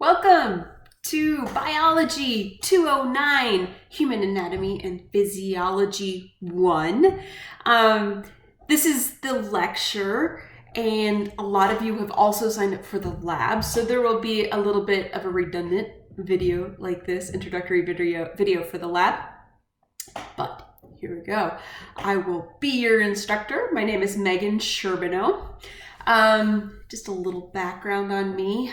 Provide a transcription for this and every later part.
Welcome to Biology 209, Human Anatomy and Physiology 1. This is the lecture, and a lot of you have also signed up for the lab, so there will be a little bit of a redundant video like this, introductory video for the lab. But here we go. I will be your instructor. My name is Megan Sherbino. Just a little background on me,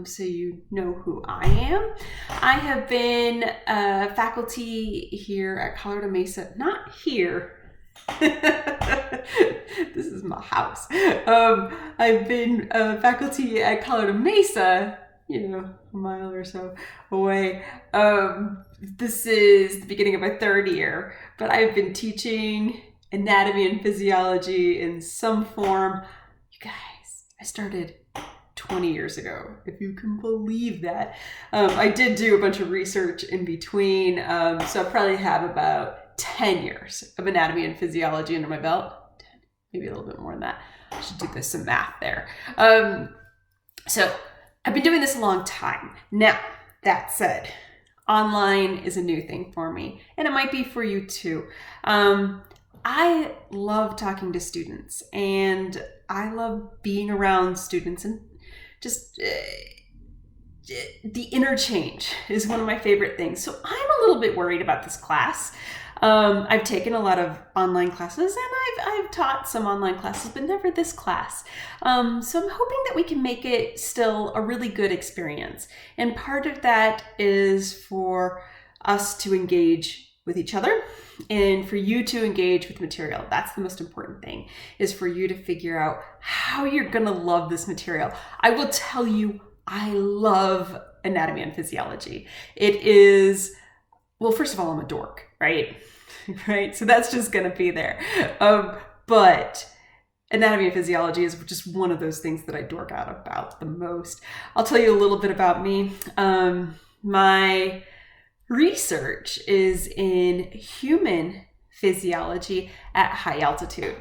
so you know who I am. I have been faculty here at Colorado Mesa, not here. This is my house. I've been faculty at Colorado Mesa, a mile or so away. This is the beginning of my third year, but I've been teaching anatomy and physiology in some form. You guys, I started 20 years ago, if you can believe that. I did do a bunch of research in between, so I probably have about 10 years of anatomy and physiology under my belt. 10, maybe a little bit more than that. I should do some math there. So I've been doing this a long time. Now, that said, online is a new thing for me, and it might be for you too. I love talking to students, and I love being around students, and just the interchange is one of my favorite things. So I'm a little bit worried about this class. I've taken a lot of online classes, and I've taught some online classes, but never this class. So I'm hoping that we can make it still a really good experience. And part of that is for us to engage with each other and for you to engage with material. That's the most important thing, is for you to figure out how you're gonna love this material. I will tell you, I love anatomy and physiology. It is, well, first of all, I'm a dork, right? Right, so that's just gonna be there. But anatomy and physiology is just one of those things that I dork out about the most. I'll tell you a little bit about me. My research is in human physiology at high altitude.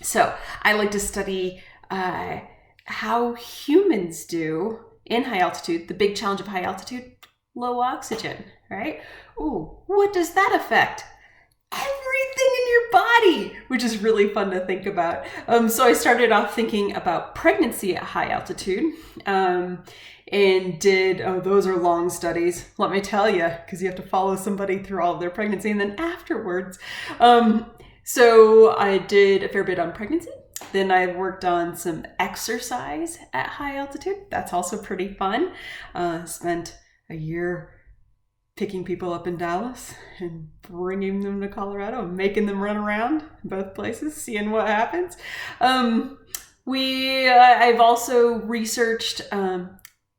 So I like to study how humans do in high altitude. The big challenge of high altitude, low oxygen, right? Ooh, what does that affect? Everything in your body, which is really fun to think about. So I started off thinking about pregnancy at high altitude, and did, those are long studies, let me tell you, because you have to follow somebody through all of their pregnancy and then afterwards. So I did a fair bit on pregnancy. Then I worked on some exercise at high altitude. That's also pretty fun. Spent a year picking people up in Dallas and bringing them to Colorado and making them run around both places, seeing what happens. I've also researched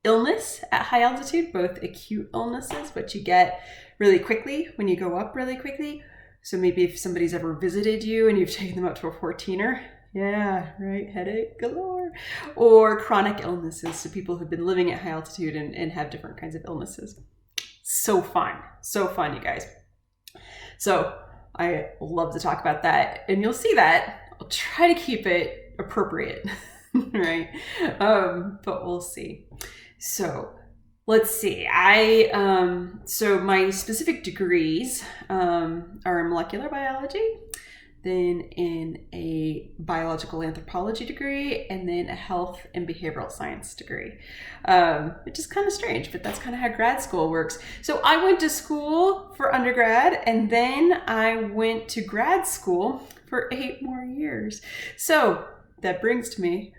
illness at high altitude, both acute illnesses, which you get really quickly when you go up really quickly. So maybe if somebody's ever visited you and you've taken them up to a 14er, yeah, right, headache galore. Or chronic illnesses, so people who've been living at high altitude and have different kinds of illnesses. So fun, you guys. So I love to talk about that, and you'll see that. I'll try to keep it appropriate, right? But we'll see. So let's see. So my specific degrees are molecular biology, then in a biological anthropology degree, and then a health and behavioral science degree, which is kind of strange, but that's kind of how grad school works. So I went to school for undergrad, and then I went to grad school for 8 more years. So that brings me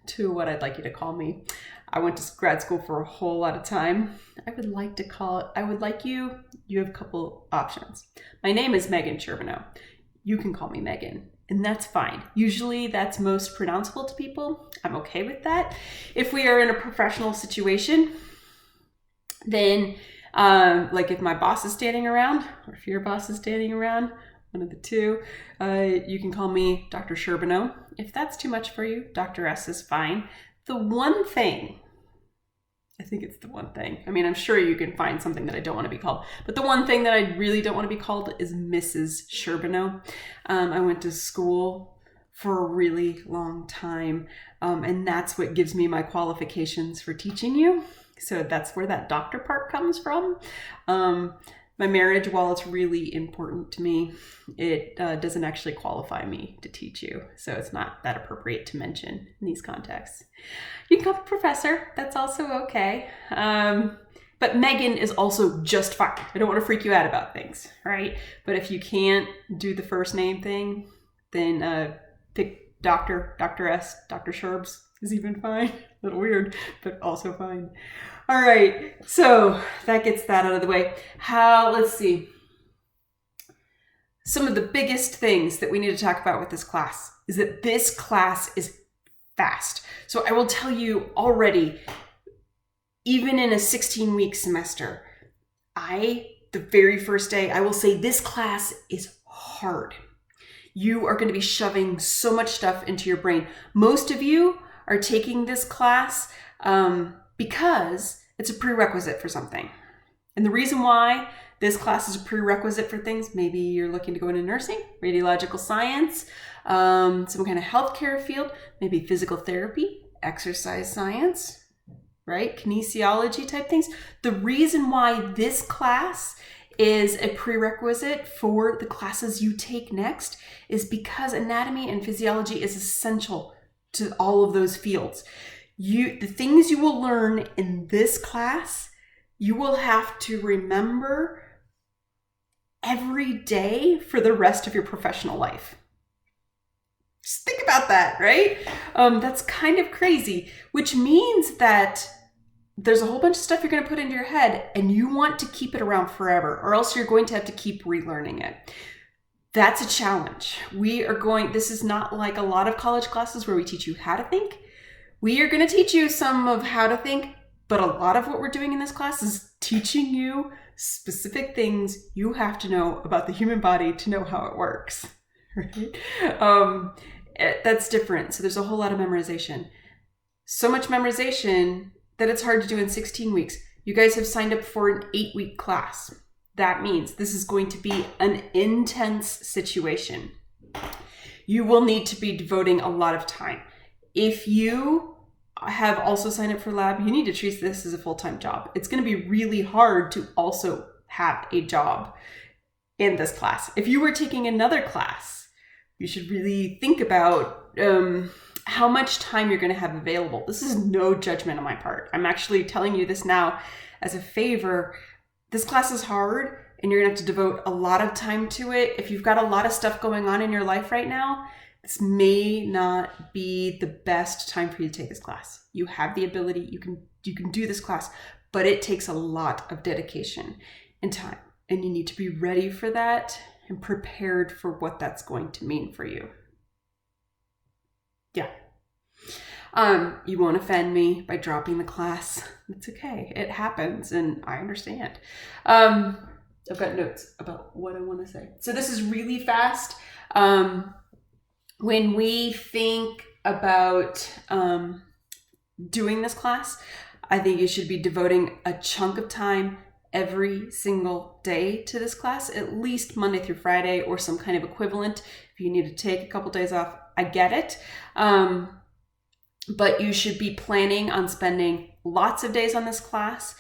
to what I'd like you to call me. I went to grad school for a whole lot of time. You have a couple options. My name is Megan Sherbino. You can call me Megan, and that's fine. Usually that's most pronounceable to people. I'm okay with that. If we are in a professional situation, then like if my boss is standing around, or if your boss is standing around, one of the two, you can call me Dr. Sherbino. If that's too much for you, Dr. S is fine. The one thing, I think it's the one thing. I mean, I'm sure you can find something that I don't want to be called, but the one thing that I really don't want to be called is Mrs. Sherbino. I went to school for a really long time. And that's what gives me my qualifications for teaching you. So that's where that doctor part comes from. My marriage, while it's really important to me, it doesn't actually qualify me to teach you. So it's not that appropriate to mention in these contexts. You can call me professor. That's also okay. But Megan is also just fine. I don't want to freak you out about things, right? But if you can't do the first name thing, then pick Dr. S, Dr. Sherbs is even fine. A little weird, but also fine. All right, so that gets that out of the way. Let's see. Some of the biggest things that we need to talk about with this class is that this class is fast. So I will tell you already, even in a 16-week semester, the very first day, I will say this class is hard. You are going to be shoving so much stuff into your brain. Most of you are taking this class because it's a prerequisite for something. And the reason why this class is a prerequisite for things, maybe you're looking to go into nursing, radiological science, some kind of healthcare field, maybe physical therapy, exercise science, right? Kinesiology type things. The reason why this class is a prerequisite for the classes you take next is because anatomy and physiology is essential to all of those fields. The things you will learn in this class, you will have to remember every day for the rest of your professional life. Just think about that, right? That's kind of crazy, which means that there's a whole bunch of stuff you're going to put into your head and you want to keep it around forever, or else you're going to have to keep relearning it. That's a challenge. This is not like a lot of college classes where we teach you how to think. We are going to teach you some of how to think, but a lot of what we're doing in this class is teaching you specific things you have to know about the human body to know how it works. Right? That's different. So there's a whole lot of memorization. So much memorization that it's hard to do in 16 weeks. You guys have signed up for an 8-week class. That means this is going to be an intense situation. You will need to be devoting a lot of time. If you have also signed up for lab, you need to treat this as a full-time job. It's going to be really hard to also have a job in this class. If you were taking another class, you should really think about how much time you're going to have available. This is no judgment on my part. I'm actually telling you this now as a favor. This class is hard and you're going to have to devote a lot of time to it. If you've got a lot of stuff going on in your life right now, this may not be the best time for you to take this class. You have the ability, you can do this class, but it takes a lot of dedication and time. And you need to be ready for that and prepared for what that's going to mean for you. Yeah. You won't offend me by dropping the class. It's okay. It happens and I understand. I've got notes about what I want to say. So this is really fast. When we think about doing this class, I think you should be devoting a chunk of time every single day to this class, at least Monday through Friday or some kind of equivalent. If you need to take a couple days off, I get it. But you should be planning on spending lots of days on this class.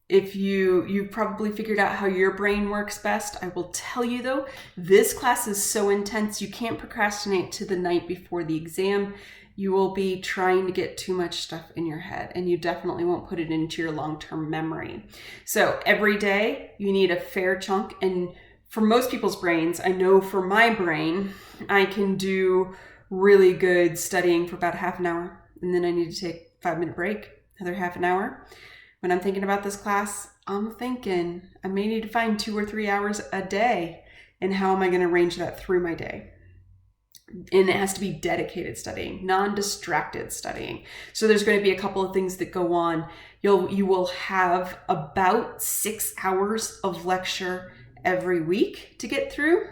If you've probably figured out how your brain works best. I will tell you though, this class is so intense, you can't procrastinate to the night before the exam. You will be trying to get too much stuff in your head and you definitely won't put it into your long-term memory. So every day you need a fair chunk, and for most people's brains, I know for my brain, I can do really good studying for about half an hour and then I need to take a 5-minute break, another half an hour. When I'm thinking about this class, I'm thinking I may need to find 2 or 3 hours a day, and how am I going to arrange that through my day? And it has to be dedicated studying, non-distracted studying. So there's going to be a couple of things that go on. You will have about 6 hours of lecture every week to get through,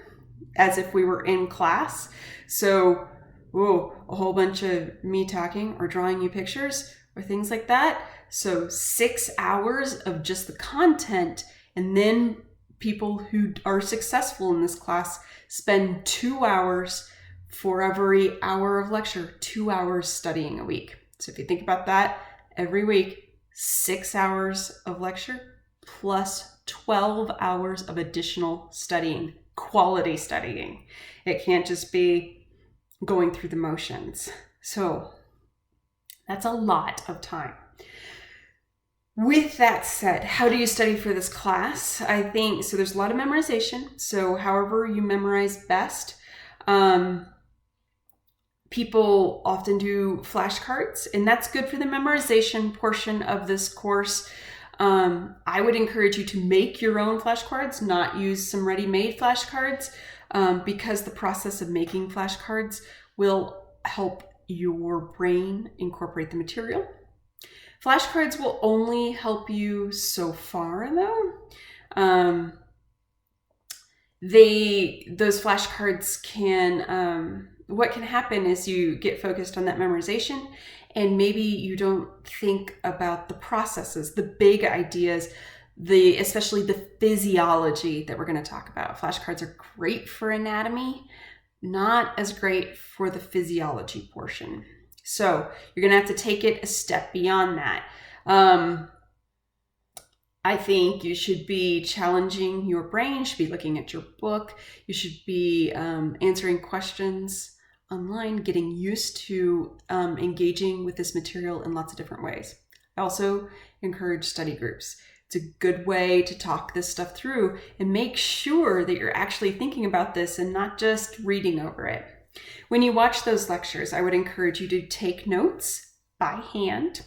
as if we were in class. So, a whole bunch of me talking or drawing you pictures or things like that. So 6 hours of just the content, and then people who are successful in this class spend 2 hours For every hour of lecture, 2 hours studying a week. So if you think about that, every week, 6 hours of lecture plus 12 hours of additional studying, quality studying. It can't just be going through the motions. So that's a lot of time. With that said, how do you study for this class? I think, so there's a lot of memorization. So however you memorize best. People often do flashcards, and that's good for the memorization portion of this course. I would encourage you to make your own flashcards, not use some ready-made flashcards, because the process of making flashcards will help your brain incorporate the material. Flashcards will only help you so far, though. Those flashcards can, what can happen is you get focused on that memorization, and maybe you don't think about the processes, the big ideas, especially the physiology that we're going to talk about. Flashcards are great for anatomy, not as great for the physiology portion. So you're going to have to take it a step beyond that. I think you should be challenging your brain, you should be looking at your book, you should be answering questions online, getting used to engaging with this material in lots of different ways. I also encourage study groups. It's a good way to talk this stuff through and make sure that you're actually thinking about this and not just reading over it. When you watch those lectures, I would encourage you to take notes by hand.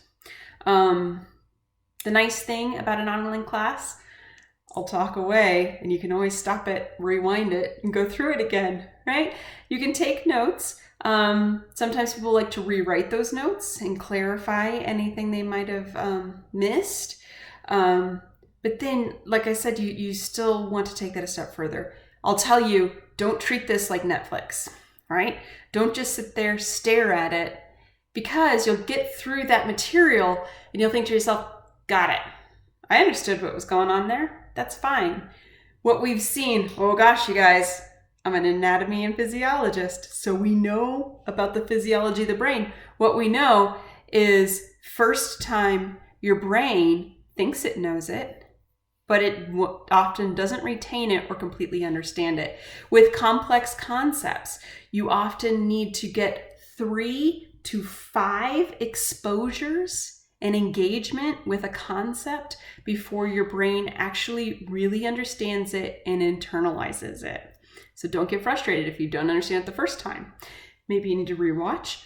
The nice thing about an online class, I'll talk away and you can always stop it, rewind it, and go through it again, right? You can take notes. Sometimes people like to rewrite those notes and clarify anything they might have missed. But then, like I said, you still want to take that a step further. I'll tell you, don't treat this like Netflix, right? Don't just sit there, stare at it, because you'll get through that material and you'll think to yourself, got it. I understood what was going on there. That's fine. What we've seen, oh gosh, you guys, I'm an anatomy and physiologist, so we know about the physiology of the brain. What we know is first time your brain thinks it knows it, but it often doesn't retain it or completely understand it. With complex concepts, you often need to get 3 to 5 exposures and engagement with a concept before your brain actually really understands it and internalizes it. So don't get frustrated if you don't understand it the first time. Maybe you need to rewatch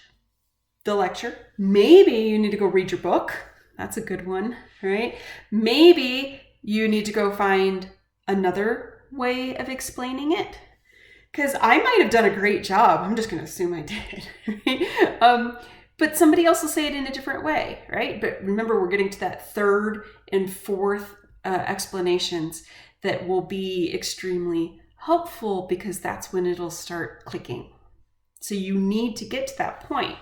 the lecture. Maybe you need to go read your book. That's a good one, right? Maybe you need to go find another way of explaining it. Because I might have done a great job. I'm just going to assume I did. Right? But somebody else will say it in a different way, right? But remember, we're getting to that 3rd and 4th explanations that will be extremely helpful, because that's when it'll start clicking. So you need to get to that point.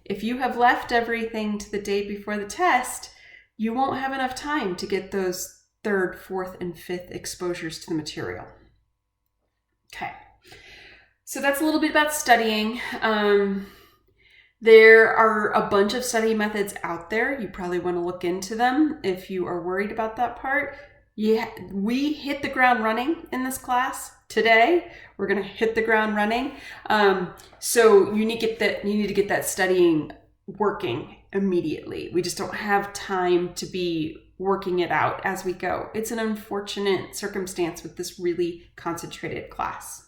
If you have left everything to the day before the test, you won't have enough time to get those 3rd, 4th, and 5th exposures to the material. Okay, so that's a little bit about studying. There are a bunch of study methods out there. You probably want to look into them if you are worried about that part. We hit the ground running in this class today. We're going to hit the ground running. So you need to get that studying working immediately. We just don't have time to be working it out as we go. It's an unfortunate circumstance with this really concentrated class.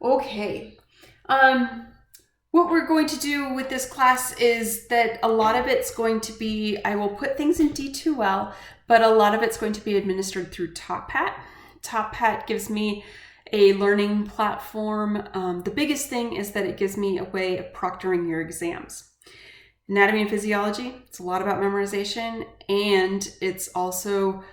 Okay. What we're going to do with this class is that a lot of it's going to be, I will put things in D2L, but a lot of it's going to be administered through TopHat. TopHat gives me a learning platform. The biggest thing is that it gives me a way of proctoring your exams. Anatomy and physiology, it's a lot about memorization, and it's also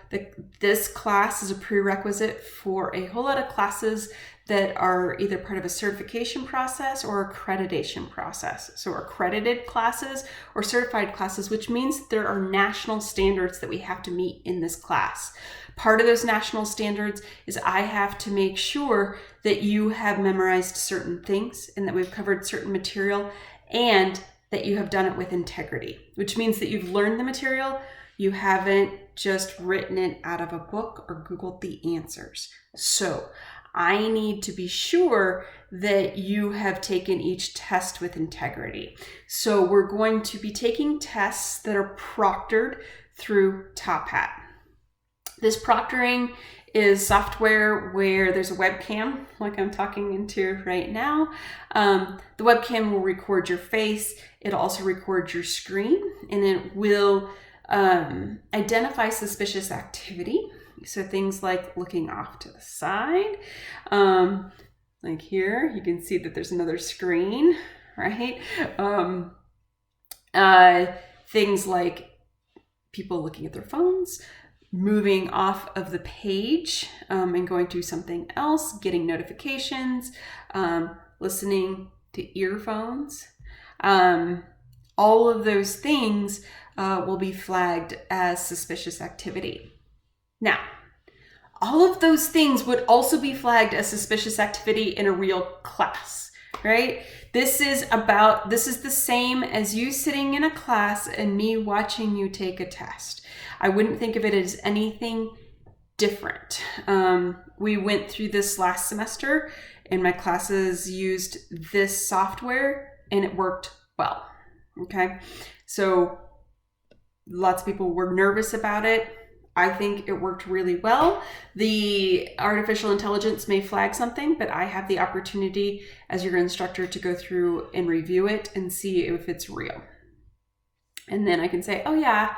this class is a prerequisite for a whole lot of classes that are either part of a certification process or accreditation process. So accredited classes or certified classes, which means there are national standards that we have to meet in this class. Part of those national standards is I have to make sure that you have memorized certain things and that we've covered certain material, and that you have done it with integrity, which means that you've learned the material. You haven't just written it out of a book or Googled the answers. So I need to be sure that you have taken each test with integrity. So we're going to be taking tests that are proctored through Top Hat. This proctoring is software where there's a webcam, like I'm talking into right now. The webcam will record your face. It'll also record your screen, and it will identify suspicious activity. So things like looking off to the side. Like here, you can see that there's another screen, right? Things like people looking at their phones, moving off of the page and going to something else, getting notifications, listening to earphones. All of those things will be flagged as suspicious activity. Now, all of those things would also be flagged as suspicious activity in a real class, right? This is the same as you sitting in a class and me watching you take a test. I wouldn't think of it as anything different. We went through this last semester and my classes used this software and it worked well, okay? So lots of people were nervous about it. I think it worked really well. The artificial intelligence may flag something, but I have the opportunity as your instructor to go through and review it and see if it's real. And then I can say, oh yeah,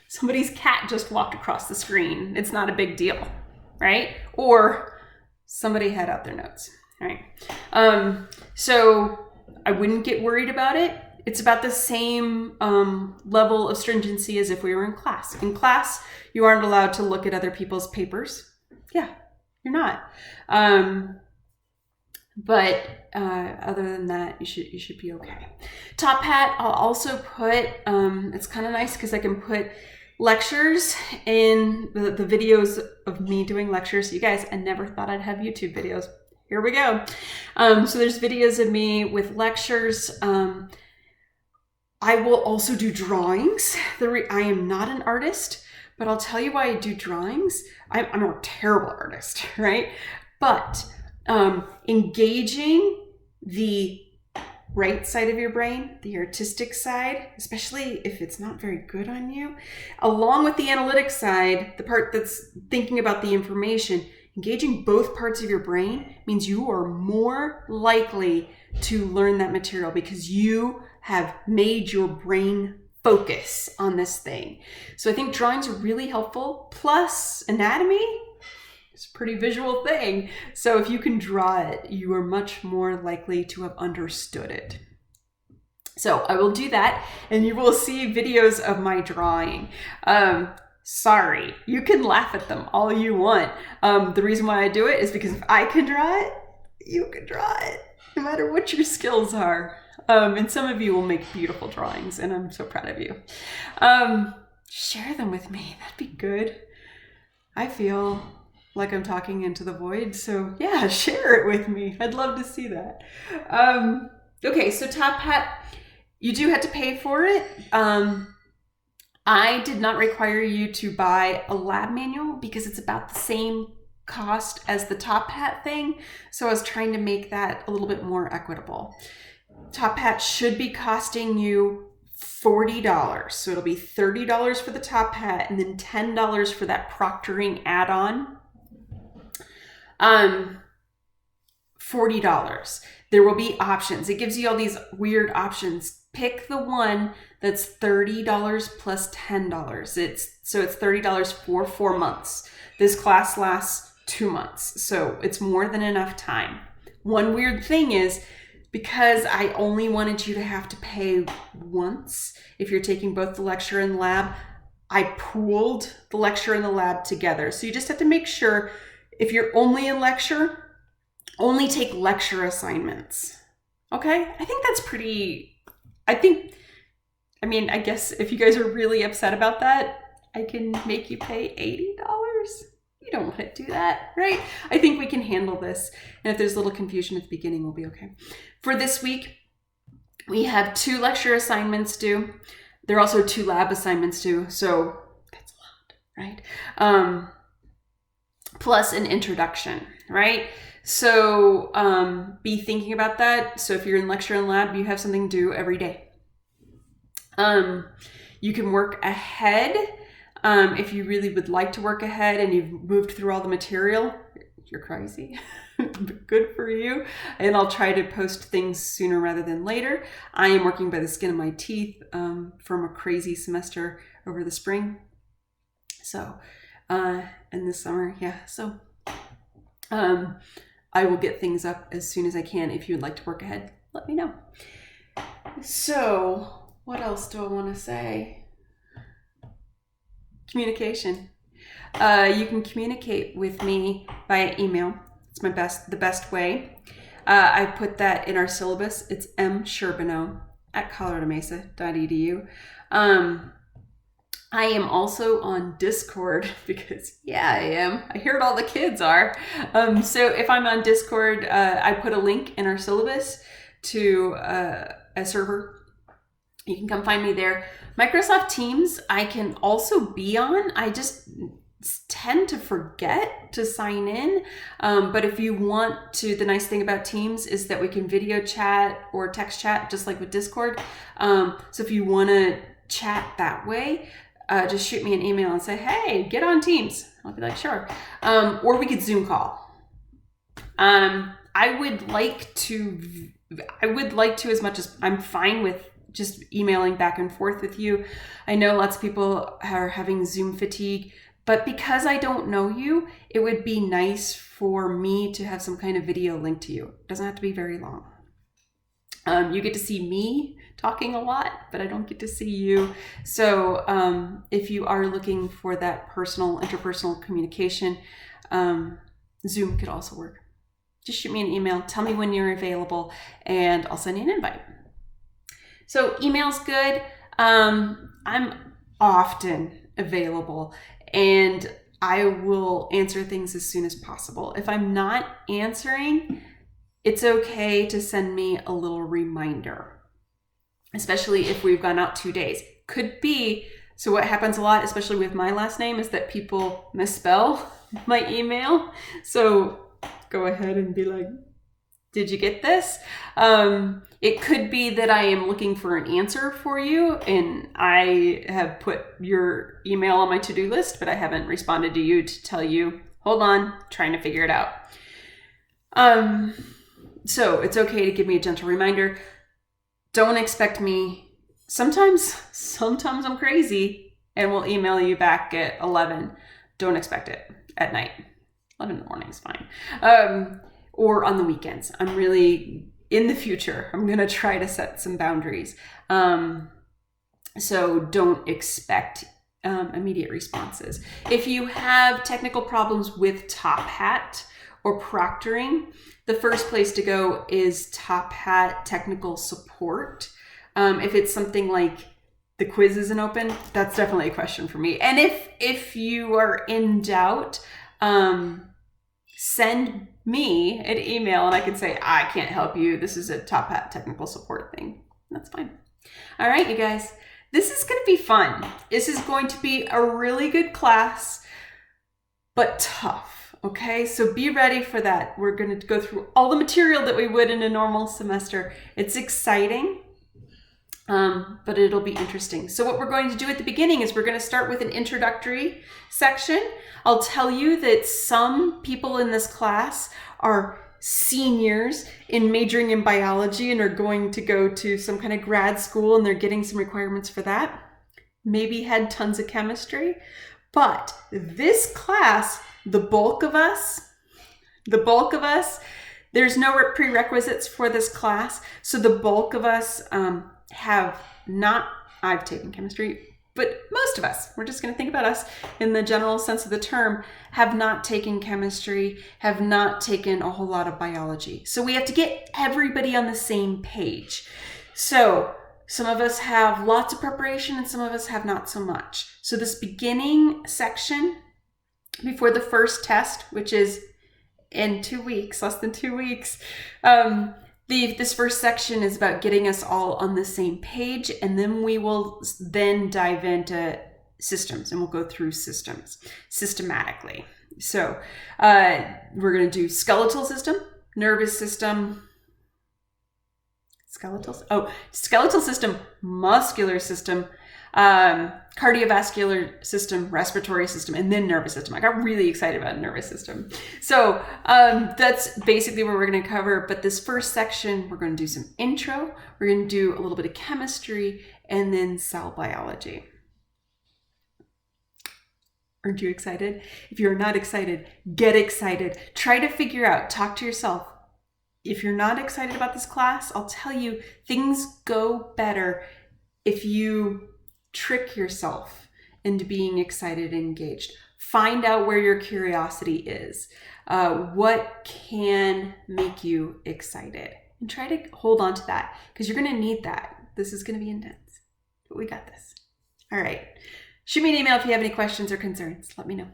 somebody's cat just walked across the screen. It's not a big deal, right? Or somebody had out their notes, right? So I wouldn't get worried about it. It's about the same level of stringency as if we were in class. In class, you aren't allowed to look at other people's papers. Yeah, you're not. But other than that, you should be okay. Top Hat, I'll also put, it's kind of nice because I can put lectures in the videos of me doing lectures. You guys, I never thought I'd have YouTube videos. Here we go. So there's videos of me with lectures. I will also do drawings. I am not an artist, but I'll tell you why I do drawings. I'm a terrible artist, right? But engaging the right side of your brain, the artistic side, especially if it's not very good on you, along with the analytic side, the part that's thinking about the information, engaging both parts of your brain means you are more likely to learn that material because you have made your brain focus on this thing. So I think drawings are really helpful. Plus anatomy is a pretty visual thing. So if you can draw it, you are much more likely to have understood it. So I will do that and you will see videos of my drawing. Sorry, you can laugh at them all you want. The reason why I do it is because if I can draw it, you can draw it, no matter what your skills are. And some of you will make beautiful drawings, and I'm so proud of you. Share them with me. That'd be good. I feel like I'm talking into the void, so yeah, share it with me. I'd love to see that. Okay, so Top Hat, you do have to pay for it. I did not require you to buy a lab manual because it's about the same cost as the Top Hat thing, so I was trying to make that a little bit more equitable. Top Hat should be costing you $40. So it'll be $30 for the Top Hat and then $10 for that proctoring add-on. $40. There will be options. It gives you all these weird options. Pick the one that's $30 plus $10. It's $30 for 4 months. This class lasts 2 months, so it's more than enough time. One weird thing is because I only wanted you to have to pay once if you're taking both the lecture and lab, I pooled the lecture and the lab together. So you just have to make sure if you're only in lecture, only take lecture assignments. Okay? I think that's pretty, I guess if you guys are really upset about that, I can make you pay $80. You don't want to do that, right? I think we can handle this. And if there's a little confusion at the beginning, we'll be okay. For this week, we have 2 lecture assignments due. There are also 2 lab assignments due, so that's a lot, right? Plus an introduction, right? So be thinking about that. So if you're in lecture and lab, you have something due every day. You can work ahead. If you really would like to work ahead and you've moved through all the material, you're crazy. Good for you. And I'll try to post things sooner rather than later. I am working by the skin of my teeth from a crazy semester over the spring. So, and this summer, yeah. So, I will get things up as soon as I can. If you would like to work ahead, let me know. So, what else do I want to say? Communication. You can communicate with me via email. It's the best way. I put that in our syllabus. It's msherbino@coloradomesa.edu. I am also on Discord because, yeah, I am. I heard all the kids are. So if I'm on Discord, I put a link in our syllabus to a server. You can come find me there. Microsoft Teams, I can also be on. I just tend to forget to sign in. But if you want to, the nice thing about Teams is that we can video chat or text chat, just like with Discord. So if you want to chat that way, just shoot me an email and say, hey, get on Teams. I'll be like, sure. Or we could Zoom call. I would like to as much as I'm fine with just emailing back and forth with you. I know lots of people are having Zoom fatigue, but because I don't know you, it would be nice for me to have some kind of video link to you. It doesn't have to be very long. You get to see me talking a lot, but I don't get to see you. So if you are looking for that interpersonal communication, Zoom could also work. Just shoot me an email, tell me when you're available, and I'll send you an invite. So email's good. I'm often available and I will answer things as soon as possible. If I'm not answering, it's okay to send me a little reminder, especially if we've gone out 2 days. Could be, so what happens a lot, especially with my last name, is that people misspell my email. So go ahead and be like, did you get this? It could be that I am looking for an answer for you and I have put your email on my to-do list, but I haven't responded to you to tell you, hold on, trying to figure it out. So it's okay to give me a gentle reminder. Don't expect me. Sometimes I'm crazy and will email you back at 11. Don't expect it at night. 11 in the morning is fine. Or on the weekends. I'm really, in the future, I'm going to try to set some boundaries. So don't expect immediate responses. If you have technical problems with Top Hat or proctoring, the first place to go is Top Hat Technical Support. If it's something like the quiz isn't open, that's definitely a question for me. And if you are in doubt, send me an email and I can say, I can't help you. This is a Top Hat technical support thing. That's fine. All right, you guys, this is going to be fun. This is going to be a really good class, but tough. Okay, so be ready for that. We're going to go through all the material that we would in a normal semester. It's exciting, but it'll be interesting. So what we're going to do at the beginning is we're going to start with an introductory section. I'll tell you that some people in this class are seniors in majoring in biology and are going to go to some kind of grad school and they're getting some requirements for that. Maybe had tons of chemistry, but this class, the bulk of us There's no prerequisites for this class. So the bulk of us have not, I've taken chemistry, but most of us, we're just going to think about us in the general sense of the term, have not taken chemistry, have not taken a whole lot of biology. So we have to get everybody on the same page. So some of us have lots of preparation and some of us have not so much. So this beginning section before the first test, which is in 2 weeks, less than 2 weeks, this first section is about getting us all on the same page, and then we will then dive into systems, and we'll go through systems systematically. So we're going to do skeletal system, nervous system, skeletal system, muscular system, cardiovascular system, respiratory system, and then nervous system. I got really excited about nervous system. So that's basically what we're going to cover. But this first section, we're going to do some intro. We're going to do a little bit of chemistry and then cell biology. Aren't you excited? If you're not excited, get excited. Try to figure out, talk to yourself. If you're not excited about this class, I'll tell you, things go better if you trick yourself into being excited and engaged. Find out where your curiosity is. What can make you excited? And try to hold on to that, because you're going to need that. This is going to be intense, but we got this. All right. Shoot me an email if you have any questions or concerns. Let me know.